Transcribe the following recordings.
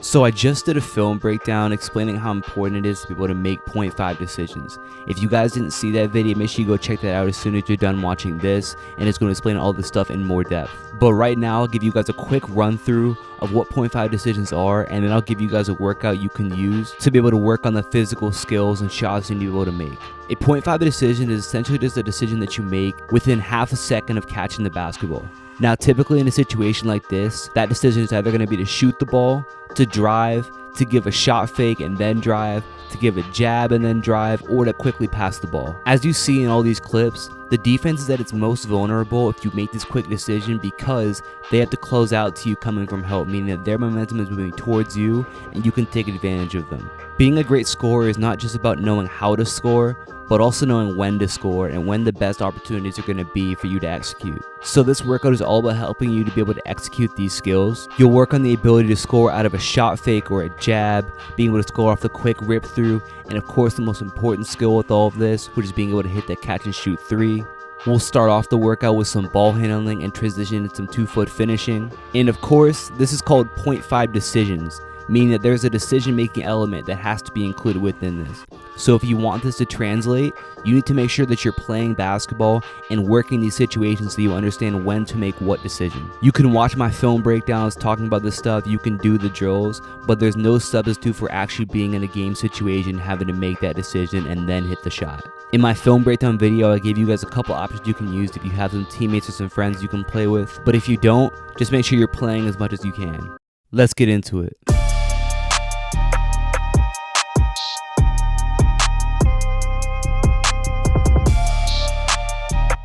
So I just did a film breakdown explaining how important it is to be able to make 0.5 decisions. If you guys didn't see that video, make sure you go check that out as soon as you're done watching this, and it's going to explain all this stuff in more depth. But right now, I'll give you guys a quick run through of what 0.5 decisions are, and then I'll give you guys a workout you can use to be able to work on the physical skills and shots you need to be able to make. A 0.5 decision is essentially just a decision that you make within half a second of catching the basketball. Now, typically in a situation like this, that decision is either going to be to shoot the ball, to drive, to give a shot fake and then drive, to give a jab and then drive, or to quickly pass the ball. As you see in all these clips, the defense is at its most vulnerable if you make this quick decision because they have to close out to you coming from help, meaning that their momentum is moving towards you and you can take advantage of them. Being a great scorer is not just about knowing how to score, but also knowing when to score and when the best opportunities are going to be for you to execute. So this workout is all about helping you to be able to execute these skills. You'll work on the ability to score out of a shot fake or a jab, being able to score off the quick rip through, and of course the most important skill with all of this, which is being able to hit that catch and shoot three. We'll start off the workout with some ball handling and transition into some 2-foot finishing. And of course, this is called 0.5 decisions, meaning that there's a decision-making element that has to be included within this. So if you want this to translate, you need to make sure that you're playing basketball and working these situations so you understand when to make what decision. You can watch my film breakdowns talking about this stuff, you can do the drills, but there's no substitute for actually being in a game situation, having to make that decision and then hit the shot. In my film breakdown video, I gave you guys a couple options you can use if you have some teammates or some friends you can play with, but if you don't, just make sure you're playing as much as you can. Let's get into it.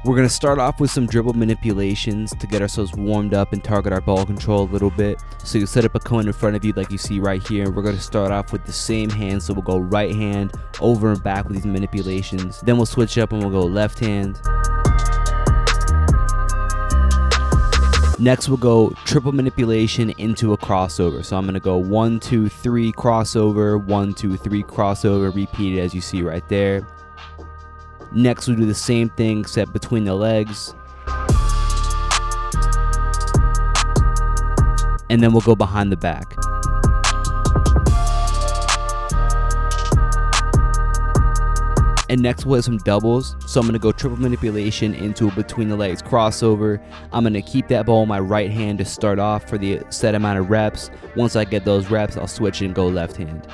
We're going to start off with some dribble manipulations to get ourselves warmed up and target our ball control a little bit. So you set up a cone in front of you like you see right here. We're going to start off with the same hand. So we'll go right hand over and back with these manipulations. Then we'll switch up and we'll go left hand. Next we'll go triple manipulation into a crossover. So I'm going to go 1, 2, 3 crossover, 1, 2, 3 crossover, repeat it as you see right there. Next, we'll do the same thing except between the legs. And then we'll go behind the back. And next we'll have some doubles. So I'm going to go triple manipulation into a between the legs crossover. I'm going to keep that ball in my right hand to start off for the set amount of reps. Once I get those reps, I'll switch and go left hand.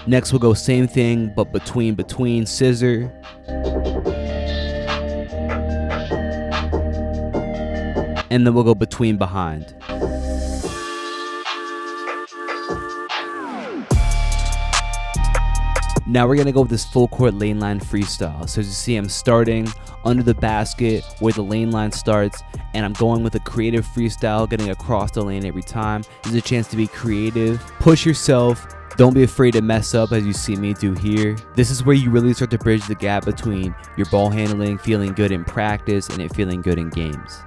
Next we'll go same thing, but between scissor. And then we'll go between behind. Now we're gonna go with this full court lane line freestyle. So as you see, I'm starting under the basket where the lane line starts, and I'm going with a creative freestyle, getting across the lane every time. There's a chance to be creative, push yourself. Don't be afraid to mess up as you see me do here. This is where you really start to bridge the gap between your ball handling, feeling good in practice, and it feeling good in games.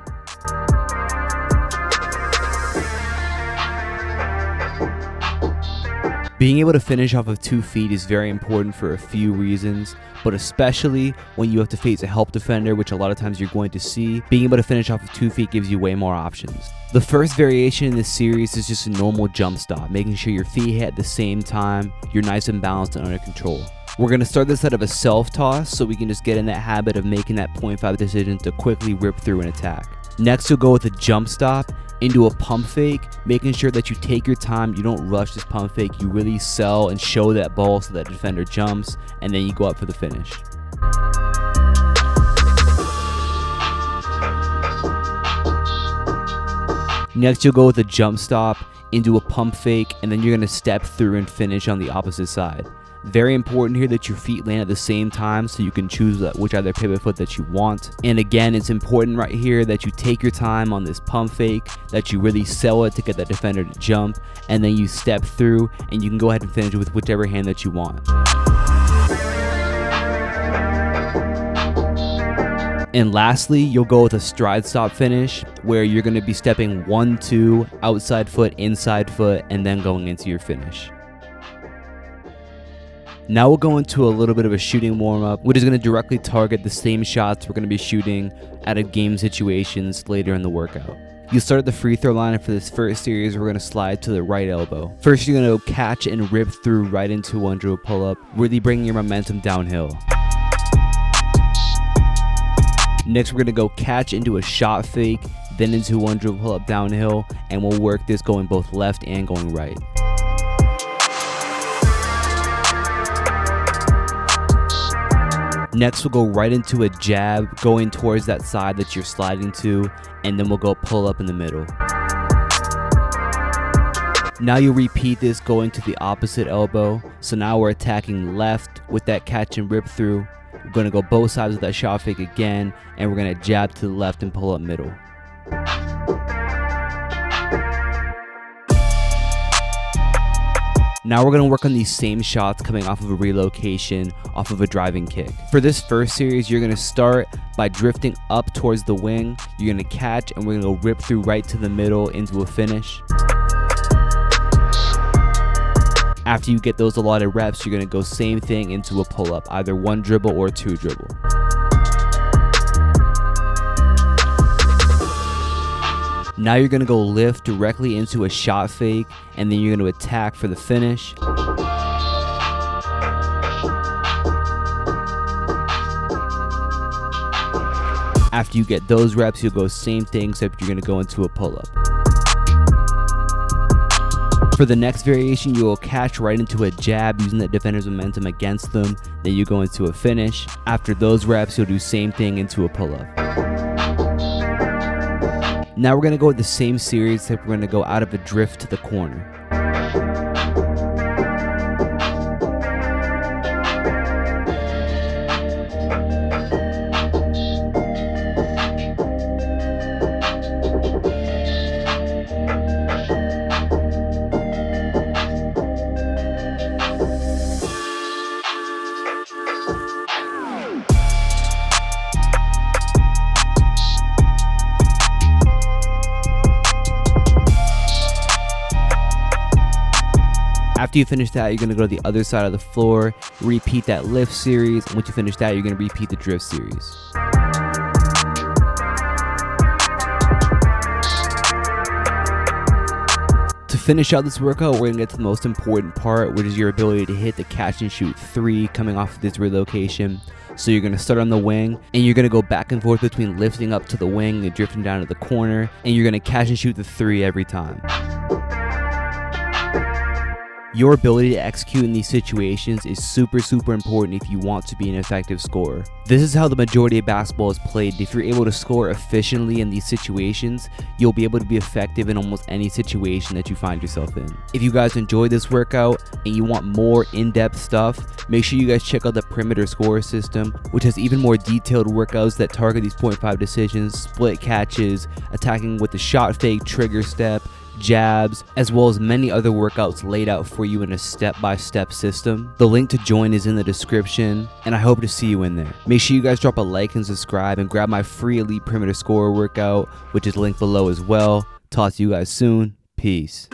Being able to finish off of 2 feet is very important for a few reasons, but especially when you have to face a help defender, which a lot of times you're going to see, being able to finish off of 2 feet gives you way more options. The first variation in this series is just a normal jump stop, making sure your feet hit at the same time, you're nice and balanced and under control. We're going to start this out of a self-toss so we can just get in that habit of making that 0.5 decision to quickly rip through an attack. Next, you'll go with a jump stop into a pump fake, making sure that you take your time, you don't rush this pump fake, you really sell and show that ball so that defender jumps, and then you go up for the finish. Next, you'll go with a jump stop into a pump fake, and then you're going to step through and finish on the opposite side. Very important here that your feet land at the same time so you can choose which either pivot foot that you want. And again, it's important right here that you take your time on this pump fake, that you really sell it to get that defender to jump, and then you step through and you can go ahead and finish with whichever hand that you want. And lastly, you'll go with a stride stop finish where you're going to be stepping 1, 2, outside foot, inside foot, and then going into your finish. Now we'll go into a little bit of a shooting warm-up, which is going to directly target the same shots we're going to be shooting out of game situations later in the workout. You start at the free throw line, and for this first series, we're going to slide to the right elbow. First, you're going to catch and rip through right into one dribble pull-up, really bringing your momentum downhill. Next, we're going to go catch into a shot fake, then into one dribble pull-up downhill, and we'll work this going both left and going right. Next, we'll go right into a jab, going towards that side that you're sliding to, and then we'll go pull up in the middle. Now you'll repeat this going to the opposite elbow. So now we're attacking left with that catch and rip through. We're going to go both sides of that shot fake again, and we're going to jab to the left and pull up middle. Now we're going to work on these same shots coming off of a relocation, off of a driving kick. For this first series, you're going to start by drifting up towards the wing. You're going to catch, and we're going to go rip through right to the middle into a finish. After you get those allotted reps, you're going to go same thing into a pull-up, either one dribble or two dribble. Now you're going to go lift directly into a shot fake, and then you're going to attack for the finish. After you get those reps, you'll go same thing, except you're going to go into a pull-up. For the next variation, you will catch right into a jab using that defender's momentum against them. Then you go into a finish. After those reps, you'll do same thing into a pull-up. Now we're going to go with the same series, except we're going to go out of a drift to the corner. After you finish that, you're going to go to the other side of the floor, repeat that lift series, and once you finish that, you're going to repeat the drift series. To finish out this workout, we're going to get to the most important part, which is your ability to hit the catch and shoot three coming off of this relocation. So you're going to start on the wing, and you're going to go back and forth between lifting up to the wing and drifting down to the corner, and you're going to catch and shoot the three every time. Your ability to execute in these situations is super important if you want to be an effective scorer. This is how the majority of basketball is played. If you're able to score efficiently in these situations, you'll be able to be effective in almost any situation that you find yourself in. If you guys enjoyed this workout and you want more in-depth stuff, make sure you guys check out the perimeter scorer system, which has even more detailed workouts that target these 0.5 decisions, split catches, attacking with the shot fake, trigger step, jabs, as well as many other workouts laid out for you in a step-by-step system. The link to join is in the description, and I hope to see you in there. Make sure you guys drop a like and subscribe, and grab my free Elite Perimeter Scorer workout, which is linked below as well. Talk to you guys soon. Peace.